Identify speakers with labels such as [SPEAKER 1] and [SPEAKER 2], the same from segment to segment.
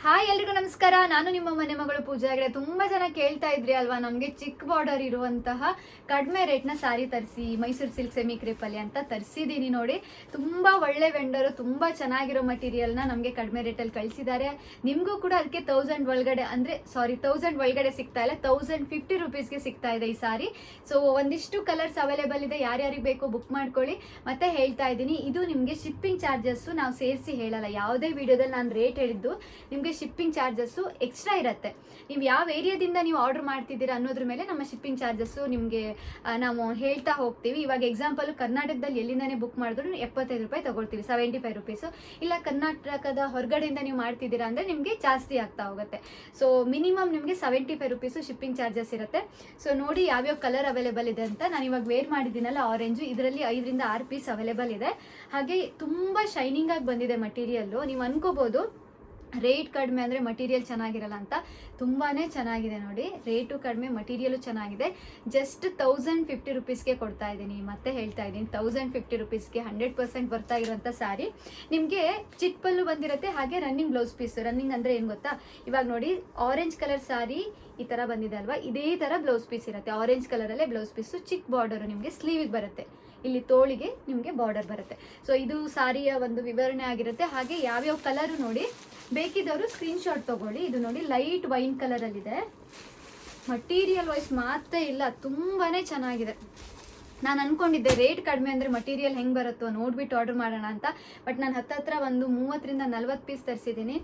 [SPEAKER 1] Hi ಎಲ್ರಿಗೂ ನಮಸ್ಕಾರ. ನಾನು ನಿಮ್ಮ ಮನೆ ಮಗಳು ಪೂಜಾ ಹೆಗಡೆ. ತುಂಬಾ ಜನ ಕೇಳ್ತಾ ಇದ್ರಿ ಅಲ್ವಾ, ನಮಗೆ ಚಿಕ್ಕ ಬಾರ್ಡರ್ ಇರುವಂತಹ ಕಡಿಮೆ ರೇಟ್ನ ಸಾರಿ ತರಿಸಿ ಮೈಸೂರು ಸಿಲ್ಕ್ ಸೆಮಿ ಕ್ರೇಪಲ್ಲಿ ಅಂತ ತರಿಸಿದ್ದೀನಿ. ನೋಡಿ, ತುಂಬಾ ಒಳ್ಳೆ ವೆಂಡರು, ತುಂಬಾ ಚೆನ್ನಾಗಿರೋ ಮಟೀರಿಯಲ್ನ ನಮಗೆ ಕಡಿಮೆ ರೇಟಲ್ಲಿ ಕಳಿಸಿದ್ದಾರೆ. ನಿಮಗೂ ಕೂಡ ಅದಕ್ಕೆ 1000 ಒಳಗಡೆ ಸಿಗ್ತಾ ಇಲ್ಲ, 1050 ರುಪೀಸ್ಗೆ ಸಿಗ್ತಾ ಇದೆ ಈ ಸಾರಿ. ಸೊ ಒಂದಿಷ್ಟು ಕಲರ್ಸ್ ಅವೈಲೇಬಲ್ ಇದೆ, ಯಾರ್ಯಾರಿಗೆ ಬೇಕು ಬುಕ್ ಮಾಡ್ಕೊಳ್ಳಿ. ಮತ್ತೆ ಹೇಳ್ತಾ ಇದ್ದೀನಿ, ಇದು ನಿಮಗೆ ಶಿಪ್ಪಿಂಗ್ ಚಾರ್ಜಸ್ಸು ನಾವು ಸೇರಿಸಿ ಹೇಳಲ್ಲ. ಯಾವುದೇ ವಿಡಿಯೋದಲ್ಲಿ ನಾನು ರೇಟ್ ಹೇಳಿದ್ದು ನಿಮಗೆ ಶಿಪ್ಪಿಂಗ್ ಚಾರ್ಜಸ್ಸು ಎಕ್ಸ್ಟ್ರಾ ಇರುತ್ತೆ. ನೀವು ಯಾವ ಏರಿಯಾದಿಂದ ನೀವು ಆರ್ಡರ್ ಮಾಡ್ತಿದ್ದೀರಾ ಅನ್ನೋದ್ರ ಮೇಲೆ ನಮ್ಮ ಶಿಪ್ಪಿಂಗ್ ಚಾರ್ಜಸ್ಸು ನಿಮಗೆ ನಾವು ಹೇಳ್ತಾ ಹೋಗ್ತೀವಿ. ಇವಾಗ ಎಕ್ಸಾಂಪಲ್ ಕರ್ನಾಟಕದಲ್ಲಿ ಎಲ್ಲಿಂದಾನೇ ಬುಕ್ ಮಾಡಿದ್ರು 75 ರೂಪಾಯಿ ತಗೊಳ್ತೀವಿ, 75 ರುಪೀಸು. ಇಲ್ಲ ಕರ್ನಾಟಕದ ಹೊರಗಡೆಯಿಂದ ನೀವು ಮಾಡ್ತಿದ್ದೀರಾ ಅಂದರೆ ನಿಮಗೆ ಜಾಸ್ತಿ ಆಗ್ತಾ ಹೋಗುತ್ತೆ. ಸೊ ಮಿನಿಮಮ್ ನಿಮಗೆ 75 ರುಪೀಸು ಶಿಪ್ಪಿಂಗ್ ಚಾರ್ಜಸ್ ಇರುತ್ತೆ. ಸೊ ನೋಡಿ ಯಾವ್ಯಾವ ಕಲರ್ ಅವೈಲೇಬಲ್ ಇದೆ ಅಂತ. ನಾನು ಇವಾಗ ವೇರ್ ಮಾಡಿದ್ದೀನಲ್ಲ ಆರೆಂಜು, ಇದರಲ್ಲಿ 5ರಿಂದ 6 ಪೀಸ್ ಅವೈಲೇಬಲ್ ಇದೆ. ಹಾಗೆ ತುಂಬ ಶೈನಿಂಗ್ ಆಗಿ ಬಂದಿದೆ ಮಟೀರಿಯಲ್ಲು. ನೀವು ಅನ್ಕೋಬೋದು ರೇಟ್ ಕಡಿಮೆ ಅಂದರೆ ಮಟೀರಿಯಲ್ ಚೆನ್ನಾಗಿರಲ್ಲ ಅಂತ. ತುಂಬಾ ಚೆನ್ನಾಗಿದೆ ನೋಡಿ, ರೇಟು ಕಡಿಮೆ, ಮಟೀರಿಯಲು ಚೆನ್ನಾಗಿದೆ. ಜಸ್ಟ್ 1050 ರುಪೀಸ್ಗೆ ಕೊಡ್ತಾ ಇದ್ದೀನಿ. ಮತ್ತೆ ಹೇಳ್ತಾ ಇದ್ದೀನಿ, 1050 ರುಪೀಸ್ಗೆ 100% ಬರ್ತಾ ಇರೋಂಥ ಸ್ಯಾರಿ. ನಿಮಗೆ ಚಿಕ್ಕ ಪಲ್ಲು ಬಂದಿರುತ್ತೆ, ಹಾಗೆ ರನ್ನಿಂಗ್ ಬ್ಲೌಸ್ ಪೀಸ್. ರನ್ನಿಂಗ್ ಅಂದರೆ ಏನು ಗೊತ್ತಾ, ಇವಾಗ ನೋಡಿ ಆರೆಂಜ್ ಕಲರ್ ಸ್ಯಾರಿ ಈ ಥರ ಬಂದಿದೆ ಅಲ್ವಾ, ಇದೇ ಥರ ಬ್ಲೌಸ್ ಪೀಸ್ ಇರುತ್ತೆ. ಆರೆಂಜ್ ಕಲರಲ್ಲೇ ಬ್ಲೌಸ್ ಪೀಸು, ಚಿಕ್ಕ ಬಾರ್ಡರು ನಿಮಗೆ ಸ್ಲೀವಿಗೆ ಬರುತ್ತೆ, ಇಲ್ಲಿ ತೋಳಿಗೆ ನಿಮಗೆ ಬಾರ್ಡರ್ ಬರುತ್ತೆ. ಸೊ ಇದು ಸಾರಿಯ ಒಂದು ವಿವರಣೆ ಆಗಿರುತ್ತೆ. ಹಾಗೆ ಯಾವ್ಯಾವ ಕಲರು ನೋಡಿ, ಬೇಕಿದ್ದವರು ಸ್ಕ್ರೀನ್ಶಾಟ್ ತಗೊಳ್ಳಿ. ಇದು ನೋಡಿ ಲೈಟ್ ವೈನ್ ಕಲರಲ್ಲಿದೆ, ಮಟೀರಿಯಲ್ ವೈಸ್ ಮಾತೇ ಇಲ್ಲ, ತುಂಬಾ ಚೆನ್ನಾಗಿದೆ. ನಾನು ಅನ್ಕೊಂಡಿದ್ದೆ ರೇಟ್ ಕಡಿಮೆ ಅಂದರೆ ಮಟೀರಿಯಲ್ ಹೆಂಗೆ ಬರುತ್ತೋ ನೋಡ್ಬಿಟ್ಟು ಆರ್ಡರ್ ಮಾಡೋಣ ಅಂತ. ಬಟ್ ನಾನು ಹತ್ತತ್ರ ಒಂದು 30ರಿಂದ 40 ಪೀಸ್ ತರಿಸಿದ್ದೀನಿ.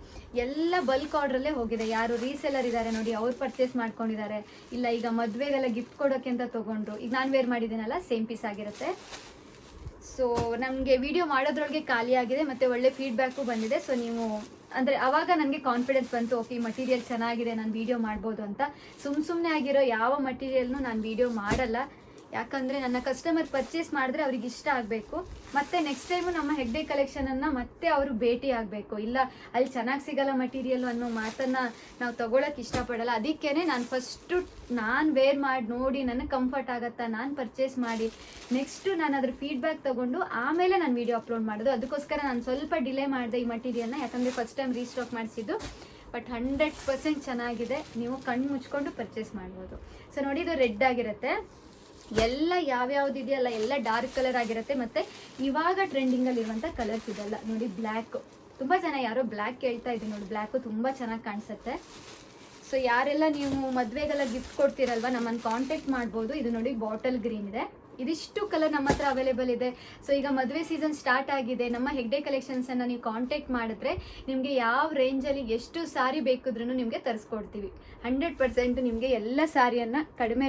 [SPEAKER 1] ಎಲ್ಲ ಬಲ್ಕ್ ಆರ್ಡ್ರಲ್ಲೇ ಹೋಗಿದೆ. ಯಾರು ರೀಸೆಲ್ಲರ್ ಇದ್ದಾರೆ ನೋಡಿ, ಅವ್ರು ಪರ್ಚೇಸ್ ಮಾಡ್ಕೊಂಡಿದ್ದಾರೆ. ಇಲ್ಲ ಈಗ ಮದುವೆಗೆಲ್ಲ ಗಿಫ್ಟ್ ಕೊಡೋಕ್ಕೆ ಅಂತ ತೊಗೊಂಡ್ರು. ಈಗ ನಾನು ವೇರ್ ಮಾಡಿದ್ದೀನಲ್ಲ, ಸೇಮ್ ಪೀಸ್ ಆಗಿರುತ್ತೆ. ಸೊ ನಮಗೆ ವಿಡಿಯೋ ಮಾಡೋದ್ರೊಳಗೆ ಖಾಲಿ ಆಗಿದೆ, ಮತ್ತು ಒಳ್ಳೆ ಫೀಡ್ಬ್ಯಾಕು ಬಂದಿದೆ. ಸೊ ನೀವು ಅಂದರೆ ಆವಾಗ ನನಗೆ ಕಾನ್ಫಿಡೆನ್ಸ್ ಬಂತು, ಓಕೆ ಮಟೀರಿಯಲ್ ಚೆನ್ನಾಗಿದೆ, ನಾನು ವೀಡಿಯೋ ಮಾಡ್ಬೋದು ಅಂತ. ಸುಮ್ಮನೆ ಆಗಿರೋ ಯಾವ ಮಟೀರಿಯಲ್ನು ನಾನು ವೀಡಿಯೋ ಮಾಡಲ್ಲ. ಯಾಕಂದರೆ ನನ್ನ ಕಸ್ಟಮರ್ ಪರ್ಚೇಸ್ ಮಾಡಿದ್ರೆ ಅವ್ರಿಗೆ ಇಷ್ಟ ಆಗಬೇಕು. ಮತ್ತು ನೆಕ್ಸ್ಟ್ ಟೈಮು ನಮ್ಮ ಹೆಗ್ಡೆ ಕಲೆಕ್ಷನನ್ನು ಮತ್ತೆ ಅವರು ಭೇಟಿ ಆಗಬೇಕು. ಇಲ್ಲ ಅಲ್ಲಿ ಚೆನ್ನಾಗಿ ಸಿಗಲ್ಲ ಮಟೀರಿಯಲ್ಲು ಅನ್ನೋ ಮಾತನ್ನು ನಾವು ತೊಗೊಳಕ್ಕೆ ಇಷ್ಟಪಡಲ್ಲ. ಅದಕ್ಕೇ ನಾನು ಫಸ್ಟು ನಾನು ವೇರ್ ಮಾಡಿ ನೋಡಿ ನನಗೆ ಕಂಫರ್ಟ್ ಆಗುತ್ತಾ, ನಾನು ಪರ್ಚೇಸ್ ಮಾಡಿ ನೆಕ್ಸ್ಟು ನಾನು ಅದ್ರ ಫೀಡ್ಬ್ಯಾಕ್ ತೊಗೊಂಡು ಆಮೇಲೆ ನಾನು ವೀಡಿಯೋ ಅಪ್ಲೋಡ್ ಮಾಡೋದು. ಅದಕ್ಕೋಸ್ಕರ ನಾನು ಸ್ವಲ್ಪ ಡಿಲೇ ಮಾಡಿದೆ ಈ ಮಟೀರಿಯಲ್ನ, ಯಾಕಂದರೆ ಫಸ್ಟ್ ಟೈಮ್ ರೀಸ್ಟಾಕ್ ಮಾಡಿಸಿದ್ದು. ಬಟ್ 100% ಚೆನ್ನಾಗಿದೆ, ನೀವು ಕಣ್ಣು ಮುಚ್ಕೊಂಡು ಪರ್ಚೇಸ್ ಮಾಡ್ಬೋದು. ಸೊ ನೋಡಿ, ಇದು ರೆಡ್ ಆಗಿರುತ್ತೆ, ಎಲ್ಲ ಯಾವ್ಯಾವ್ದು ಇದೆಯಲ್ಲ ಎಲ್ಲ ಡಾರ್ಕ್ ಕಲರ್ ಆಗಿರುತ್ತೆ. ಮತ್ತು ಇವಾಗ ಟ್ರೆಂಡಿಂಗಲ್ಲಿ ಇರುವಂಥ ಕಲರ್ಸ್ ಇದೆಲ್ಲ ನೋಡಿ. ಬ್ಲ್ಯಾಕು, ತುಂಬ ಜನ ಯಾರೋ ಬ್ಲ್ಯಾಕ್ ಕೇಳ್ತಾ ಇದ್ದೀನಿ ನೋಡಿ, ಬ್ಲ್ಯಾಕು ತುಂಬ ಚೆನ್ನಾಗಿ ಕಾಣಿಸುತ್ತೆ. ಸೊ ಯಾರೆಲ್ಲ ನೀವು ಮದುವೆಗೆಲ್ಲ ಗಿಫ್ಟ್ ಕೊಡ್ತೀರಲ್ವ, ನಮ್ಮನ್ನು ಕಾಂಟ್ಯಾಕ್ಟ್ ಮಾಡ್ಬೋದು. ಇದು ನೋಡಿ ಬಾಟಲ್ ಗ್ರೀನ್ ಇದೆ, ಇದಿಷ್ಟು ಕಲರ್ ನಮ್ಮ ಹತ್ರ ಅವೈಲೇಬಲ್ ಇದೆ. ಸೊ ಈಗ ಮದುವೆ ಸೀಸನ್ ಸ್ಟಾರ್ಟ್ ಆಗಿದೆ. ನಮ್ಮ ಹೆಗ್ಡೆ ಕಲೆಕ್ಷನ್ಸನ್ನು ನೀವು ಕಾಂಟ್ಯಾಕ್ಟ್ ಮಾಡಿದ್ರೆ ನಿಮಗೆ ಯಾವ ರೇಂಜಲ್ಲಿ ಎಷ್ಟು ಸಾರಿ ಬೇಕಿದ್ರೂ ನಿಮಗೆ ತರಿಸ್ಕೊಡ್ತೀವಿ. 100% ನಿಮಗೆ ಎಲ್ಲ ಸಾರಿಯನ್ನು ಕಡಿಮೆ